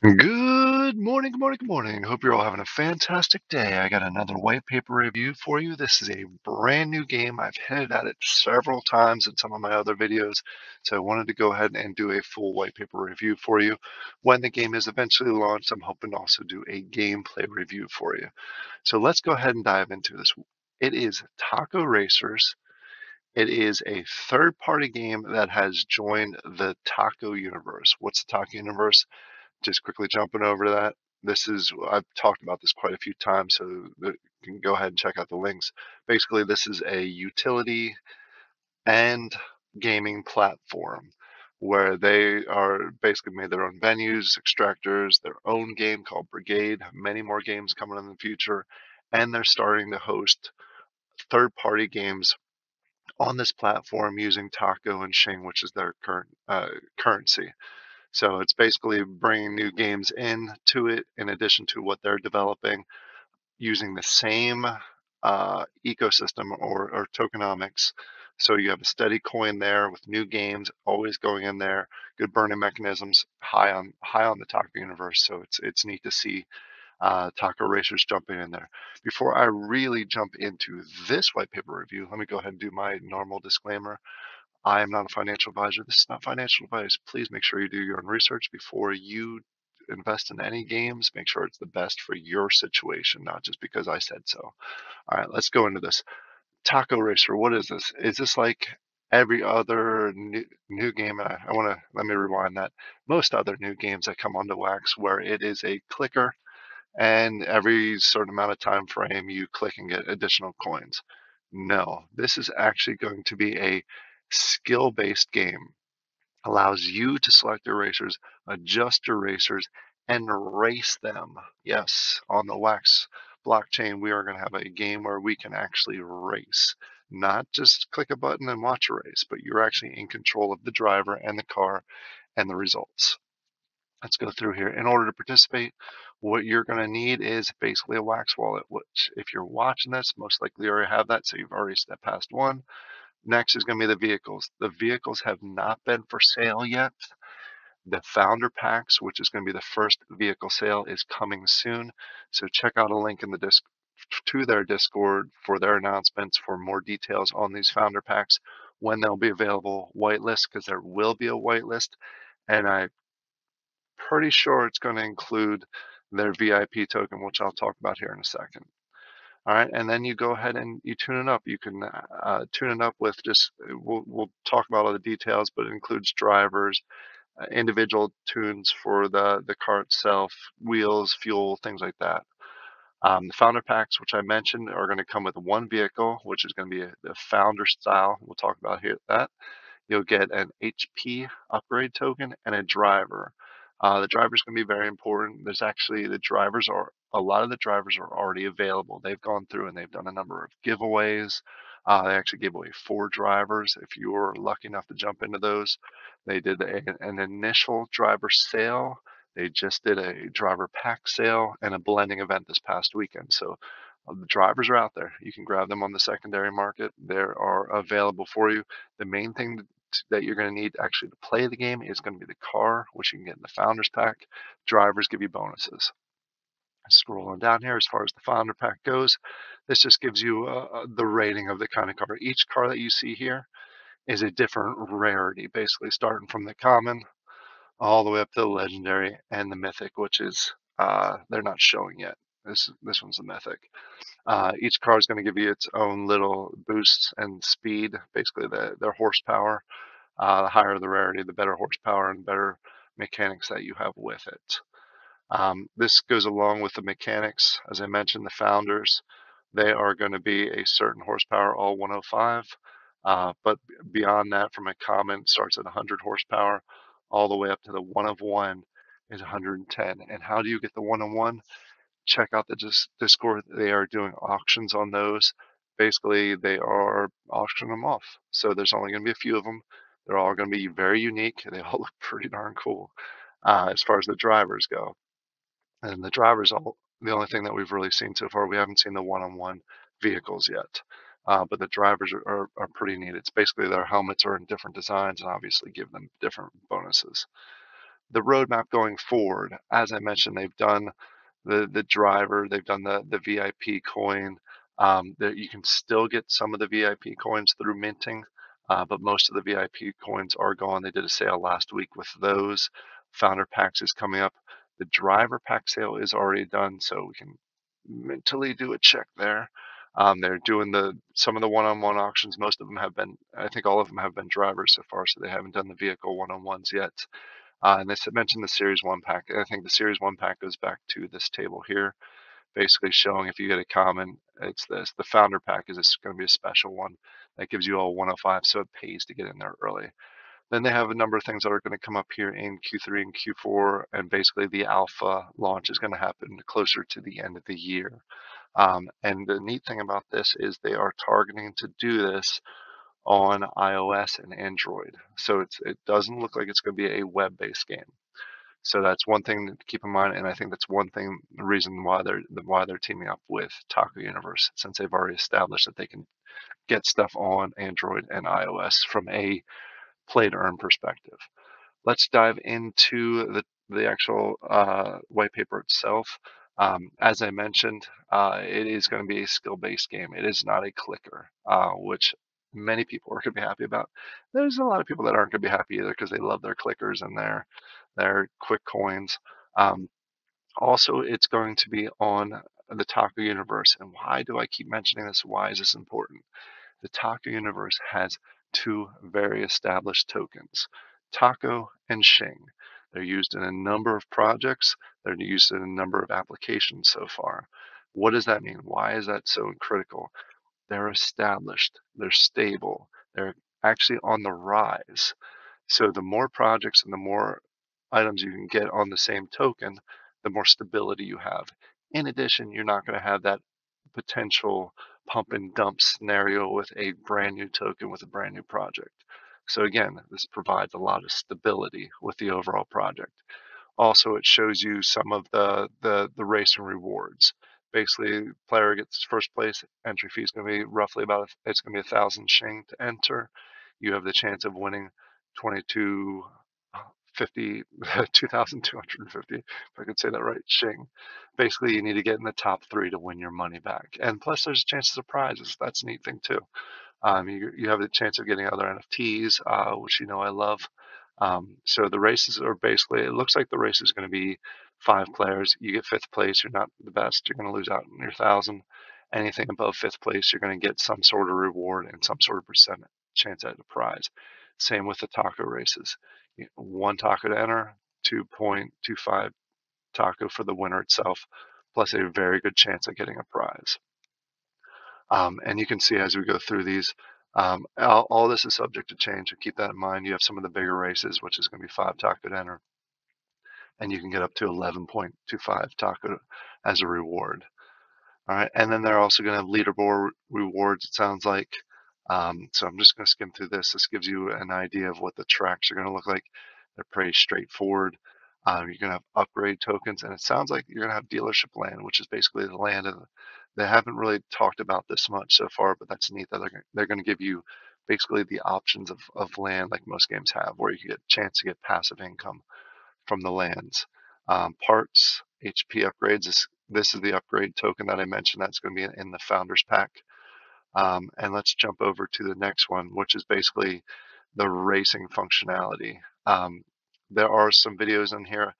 Good morning, good morning, good morning. Hope you're all having a fantastic day. I got another white paper review for you. This is a brand new game. I've hinted at it several times in some of my other videos, so I wanted to go ahead and do a full white paper review for you. When the game is eventually launched, I'm hoping to also do a gameplay review for you. So let's go ahead and dive into this. It is Taco Racers. It is a third-party game that has joined the Taco universe. What's the Taco universe? Just quickly jumping over to that. I've talked about this quite a few times, so you can go ahead and check out the links. Basically, this is a utility and gaming platform where they are basically made their own venues, extractors, their own game called Brigade, many more games coming in the future, and they're starting to host third-party games on this platform using Taco and Shing, which is their current currency. So it's basically bringing new games into it in addition to what they're developing using the same ecosystem or tokenomics. So you have a steady coin there with new games always going in there, good burning mechanisms, high on the Taco universe. So it's neat to see Taco Racers jumping in there. Before I really jump into this white paper review, let me go ahead and do my normal disclaimer. I am not a financial advisor. This is not financial advice. Please make sure you do your own research before you invest in any games. Make sure it's the best for your situation, not just because I said so. All right, let's go into this. Taco Racer, what is this? Is this like every other new game? I want to let me rewind that. Most other new games that come onto Wax, where it is a clicker, and every certain amount of time frame you click and get additional coins. No, this is actually going to be a skill-based game. Allows you to select your racers, adjust your racers, and race them. Yes, on the Wax blockchain, we are going to have a game where we can actually race. Not just click a button and watch a race, but you're actually in control of the driver and the car and the results. Let's go through here. In order to participate, what you're going to need is basically a Wax wallet, which if you're watching this, most likely you already have that, so you've already stepped past one. Next is going to be the vehicles. The vehicles have not been for sale yet. The founder packs, which is going to be the first vehicle sale, is coming soon. So check out a link in the to their Discord for their announcements for more details on these founder packs, when they'll be available, whitelist, because there will be a whitelist, and I'm pretty sure it's going to include their VIP token, which I'll talk about here in a second. All right, and then you go ahead and you tune it up. You can tune it up with just, we'll talk about all the details, but it includes drivers, individual tunes for the car itself, wheels, fuel, things like that. The founder packs, which I mentioned, are going to come with one vehicle, which is going to be the founder style. We'll talk about here that. You'll get an HP upgrade token and a driver. The driver is going to be very important. There's actually a lot of the drivers are already available. They've gone through and they've done a number of giveaways. They actually gave away 4 drivers if you were lucky enough to jump into those. They did an initial driver sale. They just did a driver pack sale and a blending event this past weekend. So the drivers are out there. You can grab them on the secondary market. They are available for you. The main thing that you're going to need actually to play the game is going to be the car, which you can get in the Founders Pack. Drivers give you bonuses. Scrolling down here, as far as the Founder Pack goes, this just gives you the rating of the kind of car. Each car that you see here is a different rarity, basically starting from the common all the way up to the legendary and the mythic, which is they're not showing yet. This one's the mythic. Each car is going to give you its own little boosts and speed, basically their horsepower. The higher the rarity, the better horsepower and better mechanics that you have with it. This goes along with the mechanics. As I mentioned, the founders, they are going to be a certain horsepower, all 105. But beyond that, from a common, starts at 100 horsepower, all the way up to the 1 of 1 is 110. And how do you get the 1 of 1? Check out the Discord. They are doing auctions on those. Basically, they are auctioning them off. So there's only going to be a few of them. They're all going to be very unique. They all look pretty darn cool as far as the drivers go. And the drivers, the only thing that we've really seen so far, we haven't seen the one-on-one vehicles yet. But the drivers are pretty neat. It's basically their helmets are in different designs and obviously give them different bonuses. The roadmap going forward, as I mentioned, they've done the driver, they've done the VIP coin. That you can still get some of the VIP coins through minting, but most of the VIP coins are gone. They did a sale last week with those. Founder packs is coming up. The driver pack sale is already done, so we can mentally do a check there. They're doing some of the one-on-one auctions. Most of them have been, I think all of them have been drivers so far, so they haven't done the vehicle one-on-ones yet. And they mentioned the Series 1 pack. I think the Series 1 pack goes back to this table here, basically showing if you get a common, it's this. The founder pack is going to be a special one that gives you all 105, so it pays to get in there early. Then they have a number of things that are going to come up here in Q3 and Q4, and basically the alpha launch is going to happen closer to the end of the year. And the neat thing about this is they are targeting to do this on iOS and Android. So it doesn't look like it's going to be a web-based game. So that's one thing to keep in mind, and I think that's one thing, the reason why they're teaming up with Taco Universe, since they've already established that they can get stuff on Android and iOS from a play to earn perspective. Let's dive into the actual white paper itself. As I mentioned, it is going to be a skill-based game. It is not a clicker, which many people are going to be happy about. There's a lot of people that aren't going to be happy either because they love their clickers and their quick coins. Um, Also, it's going to be on the Taco universe. And why do I keep mentioning this? Why is this important? The Taco universe has two very established tokens, Taco and Shing. They're used in a number of projects. They're used in a number of applications so far. What does that mean? Why is that so critical? They're established. They're stable. They're actually on the rise. So the more projects and the more items you can get on the same token, the more stability you have. In addition, you're not going to have that potential pump and dump scenario with a brand new token with a brand new project. So again, this provides a lot of stability with the overall project. Also, it shows you some of the racing rewards. Basically, player gets first place. Entry fee is going to be roughly it's going to be 1,000 shing to enter. You have the chance of winning 2250, 2,250, if I could say that right, shing. Basically, you need to get in the top 3 to win your money back. And plus, there's chances of prizes. That's a neat thing too. You have the chance of getting other NFTs, which you know I love. So the races are basically, it looks like the race is going to be 5 players. You get 5th place, you're not the best, you're going to lose out on your 1,000. Anything above 5th place, you're going to get some sort of reward and some sort of percent chance at a prize. Same with the taco races. 1 taco to enter, 2.25 taco for the winner itself, plus a very good chance of getting a prize. And you can see as we go through these, all this is subject to change. So keep that in mind. You have some of the bigger races, which is going to be 5 taco to enter, and you can get up to 11.25 taco as a reward. All right, and then they're also going to have leaderboard rewards, it sounds like. So I'm just going to skim through this. This gives you an idea of what the tracks are going to look like. They're pretty straightforward. You're going to have upgrade tokens, and it sounds like you're going to have dealership land, which is basically the land. They haven't really talked about this much so far, but that's neat that they're going to give you basically the options of land like most games have, where you get a chance to get passive income from the lands. Parts, HP upgrades. This is the upgrade token that I mentioned that's going to be in the Founders Pack. And let's jump over to the next one, which is basically the racing functionality. There are some videos in here.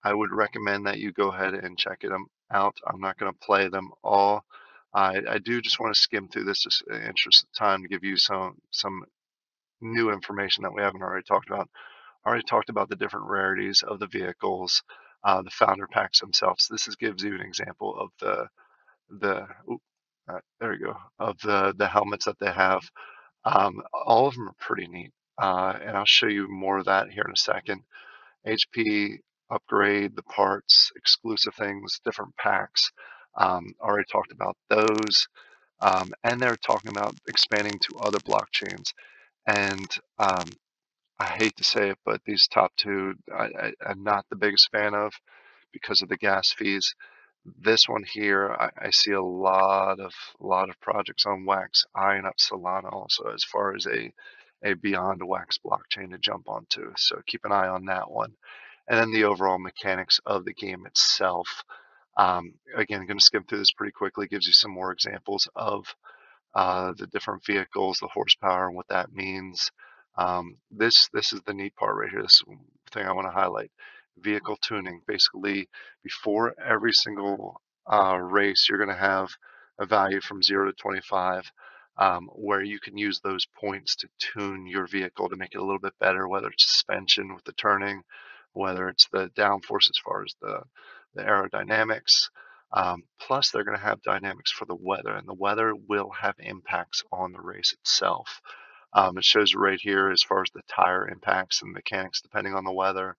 I would recommend that you go ahead and check it out. I'm not going to play them all. I do just want to skim through this just in the interest of time to give you some new information that we haven't already talked about. Already talked about the different rarities of the vehicles, the founder packs themselves. This gives you an example of there we go, of the helmets that they have. All of them are pretty neat, and I'll show you more of that here in a second. HP upgrade, the parts, exclusive things, different packs. Already talked about those, and they're talking about expanding to other blockchains. And I hate to say it, but these top 2 I'm not the biggest fan of because of the gas fees. This one here, I see a lot of projects on Wax eyeing up Solana also as far as a beyond Wax blockchain to jump onto. So keep an eye on that one. and then the overall mechanics of the game itself. Again, I'm going to skim through this pretty quickly. Gives you some more examples of the different vehicles, the horsepower, and what that means. This is the neat part right here. This thing I want to highlight: vehicle tuning. Basically, before every single race, you're going to have a value from 0 to 25, where you can use those points to tune your vehicle to make it a little bit better. Whether it's suspension with the turning, whether it's the downforce as far as the aerodynamics. Plus, they're going to have dynamics for the weather, and the weather will have impacts on the race itself. It shows right here as far as the tire impacts and mechanics depending on the weather,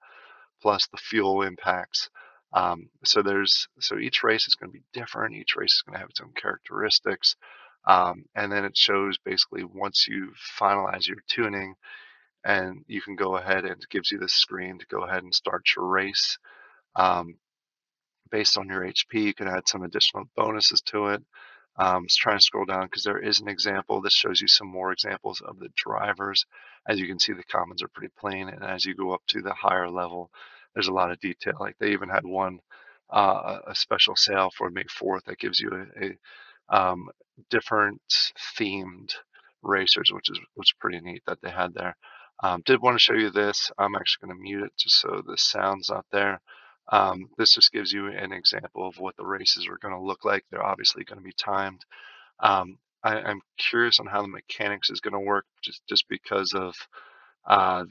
plus the fuel impacts. So each race is going to be different. Each race is going to have its own characteristics. And then it shows basically once you finalize your tuning, and you can go ahead and it gives you this screen to go ahead and start your race. Um, Based on your HP. You can add some additional bonuses to it. Just trying to scroll down because there is an example. This shows you some more examples of the drivers. As you can see, the commons are pretty plain, and as you go up to the higher level, there's a lot of detail. Like they even had one, a special sale for May 4th that gives you different themed racers, which is pretty neat that they had there. Did want to show you this. I'm actually going to mute it just so the sound's not there. This just gives you an example of what the races are going to look like. They're obviously going to be timed. I'm curious on how the mechanics is going to work, just because of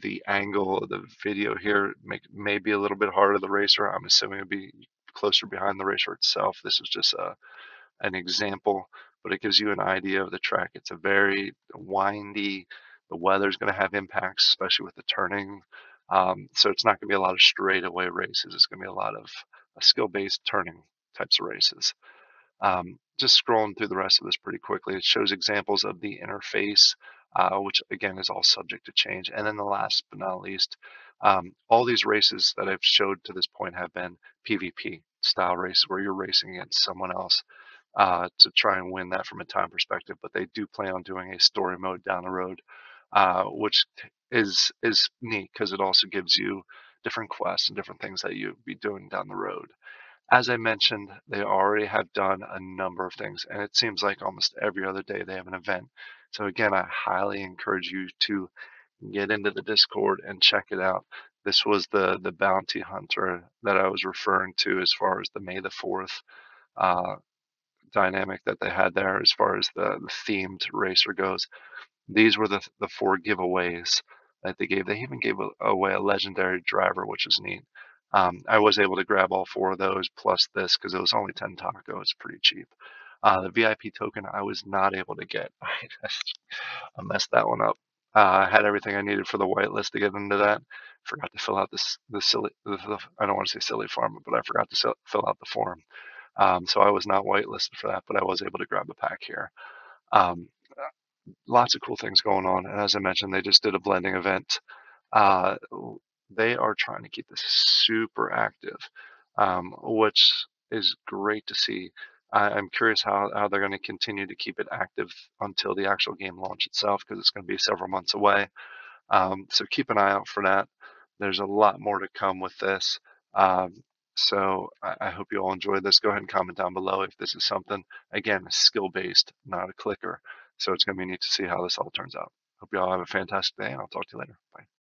the angle of the video here may be a little bit harder to the racer. I'm assuming it'll be closer behind the racer itself. This is just an example, but it gives you an idea of the track. It's a very windy. The weather's going to have impacts, especially with the turning. So it's not going to be a lot of straightaway races. It's going to be a lot of skill-based turning types of races. Just scrolling through the rest of this pretty quickly, it shows examples of the interface, which again is all subject to change. And then the last but not least, all these races that I've showed to this point have been PvP style races where you're racing against someone else to try and win that from a time perspective. But they do plan on doing a story mode down the road, which is neat because it also gives you different quests and different things that you'd be doing down the road. As I mentioned, they already have done a number of things, and it seems like almost every other day they have an event. So again, I highly encourage you to get into the Discord and check it out. This was the bounty hunter that I was referring to as far as the May the 4th uh, dynamic that they had there as far as the themed racer goes. These were the four giveaways that they gave. They even gave away a legendary driver, which is neat. I was able to grab all four of those plus this because it was only 10 taco. It's pretty cheap. The VIP token I was not able to get. I messed that one up. I had everything I needed for the whitelist to get into that. Forgot to fill out the silly. I don't want to say silly form, but I forgot to fill out the form. So I was not whitelisted for that, but I was able to grab a pack here. Um, Lots of cool things going on. And as I mentioned, they just did a blending event. Uh, they are trying to keep this super active, which is great to see. I'm curious how they're going to continue to keep it active until the actual game launch itself, because it's going to be several months away. So keep an eye out for that. There's a lot more to come with this. So I hope you all enjoyed this. Go ahead and comment down below if this is something, again, skill-based, not a clicker. So it's going to be neat to see how this all turns out. Hope you all have a fantastic day, and I'll talk to you later. Bye.